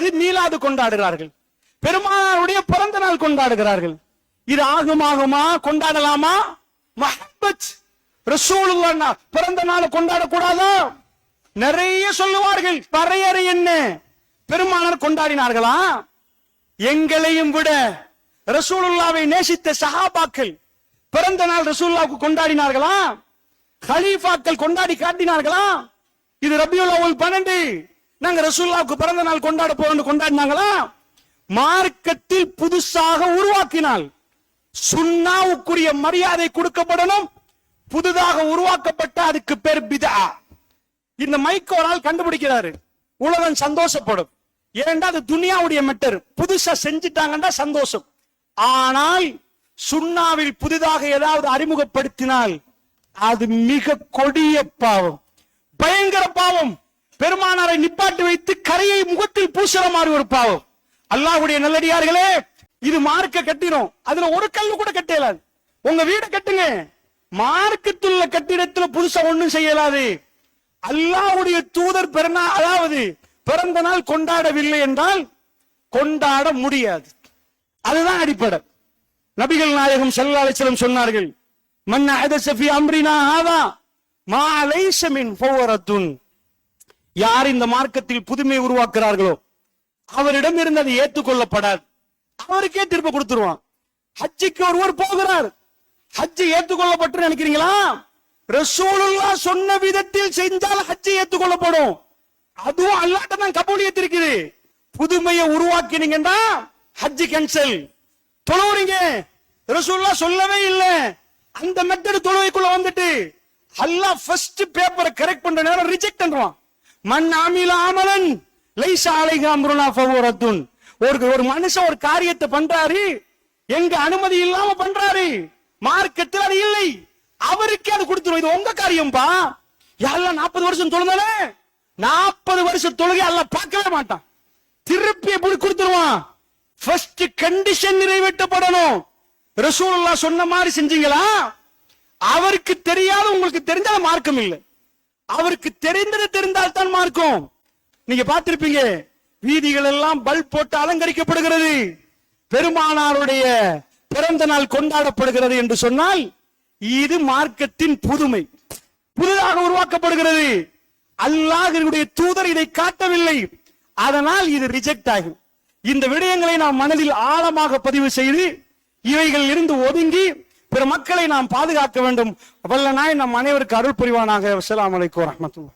அல்லது மீலாது கொண்டாடுகிறார்கள், பெருமானாருடைய பிறந்த நாள் கொண்டாடுகிறார்கள். இது ஆகுமா கொண்டாடலாமா? மஹப்பத் ரசூலுல்லாஹ் பிறந்த நாள் கொண்டாடக்கூடாதா? நிறைய சொல்லுவார்கள். வரையறை என்ன? பெருமானார் கொண்டாடினார்களா? எங்களையும் விட ரசூலுல்லாவை நேசித்த சஹாபாக்கள் பிறந்த நாள் ரசூலுல்லாவுக்கு கொண்டாடினார்களா? கலீஃபாக்கள் கொண்டாடி காட்டினார்களா? இது ரபியுல் அவ்வல் 12 நாங்க ரசூலுல்லாவுக்கு பிறந்த நாள் கொண்டாட போறோம்னு கொண்டாடினாங்களா? மார்க்கத்தில் புதுசாக உருவாக்கினால் சுன்னாவுக்குரிய மரியாதை கொடுக்கப்படணும். புதுதாக உருவாக்கப்பட்ட அதுக்கு பேர் பிதா. இந்த மைக் ஒரு ஆள் கண்டுபிடிக்கிறாரு, உலகம் சந்தோஷப்படும். ஏன்டா அது துனியாவுடைய மெட்டர், புதுசா செஞ்சிட்டாங்கன்னா சந்தோஷம். ஆனால் சுன்னாவில் புதிதாக ஏதாவது அறிமுகப்படுத்தினால் அது மிக கொடிய பாவம், பயங்கர பாவம். பெருமானாரை நிப்பாட்டி வைத்து கரையை முகத்தில் பூசுற மாதிரி ஒரு பாவம். அல்லாஹ்வுடைய நல்லடியார்களே, இது மார்க்க கட்டிடும். அதுல ஒரு கல்லு கூட கட்டலாது. உங்க வீட கட்டுங்க, மார்க்கத்துள்ள கட்டிடத்துல புதுசா ஒண்ணும் செய்யலாது. அல்லாஹ்வுடைய தூதர் அதாவது பிறந்த நாள் கொண்டாடவில்லை என்றால் கொண்டாட முடியாது. அதுதான் அடிப்படை. நபிகள் நாயகம் ஸல்லல்லாஹு அலைஹி வஸல்லம் சொன்னார்கள், மன் அஹதஸ ஃபீ அம்ரினா ஹாதா மா லைஸ மின் ஃபவரத்துன். யார் இந்த மார்க்கத்தில் புதுமை உருவாக்குறார்களோ அவரிடம் இருந்து அது ஏற்றுக்கொள்ளப்படாது. அவருக்கே திரும்ப கொடுத்துருவான். ஹஜ்ஜுக்கு ஒருவர் போகிறார், ஹஜ்ஜு ஏற்றுக்கொள்ளப்பட்டு நினைக்கிறீங்களா? ரசூலுல்லாஹ் சொன்ன விதத்தில் செஞ்சால் ஹஜ்ஜு ஏற்றுக்கொள்ளப்படும். அதுவும் அல்லாஹ்ட்ட தான் கபூலியத் இருக்குது. புதுமையை உருவாக்கினீங்கன்னா ஹஜ்ஜு கேன்சல். தொழுவுறீங்க, ரசூலுல்லாஹ் சொல்லவே இல்லை, அந்த மெத்தட் தொழுவைக்குள்ள வந்துட்டு அல்லாஹ் ஃபர்ஸ்ட் பேப்பரை கரெக்ட் பண்ற நேரம் ரிஜெக்ட் பண்றான். மன் அமில அமலன் லைஸ அலைஹி அம்ருனா ஃபவரத்துன். ஒரு மனுஷன் ஒரு காரியத்தை பண்றாரு, எங்க அனுமதி இல்லாம பண்றாரு, மார்க்கத்தில் அது இல்லை, அவருக்கே அது கொடுத்துரும். இது உங்க காரியம்பா. யாரெல்லாம் 40 வருஷம் தொழுதானே, 40 வருஷம் தொழுகை அல்லாஹ் பார்க்கவே மாட்டான். திருப்பி எப்படி கொடுத்துருவான்? First condition நிறைவேற்றப்படணும். ரசூலுல்லாஹ் சொன்ன மாதிரி செஞ்சீங்களா? அவருக்கு தெரியாத உங்களுக்கு தெரிஞ்சால் மார்க்கம் இல்லை. அவருக்கு தெரிந்தால் தான் மார்க்கம். நீங்க பார்த்திருப்பீங்க, வீதிகள் எல்லாம் பல்ப் போட்டு அலங்கரிக்கப்படுகிறது, பெருமானாருடைய பிறந்த நாள் கொண்டாடப்படுகிறது என்று சொன்னால் இது மார்க்கத்தின் புதுமை, புதிதாக உருவாக்கப்படுகிறது. அல்லாஹ்வுடைய தூதர் இதை காட்டவில்லை, அதனால் இது ரிஜெக்ட் ஆகும். இந்த விடயங்களை நாம் மனதில் ஆழமாக பதிவு செய்து இவைகள் இருந்து ஒதுங்கி பிற மக்களை நாம் பாதுகாக்க வேண்டும். வல்ல நாயன் நம் அனைவருக்கு அருள் புரிவானாக. அஸ்ஸலாமு அலைக்கும் வரஹ்மத்துல்லாஹ்.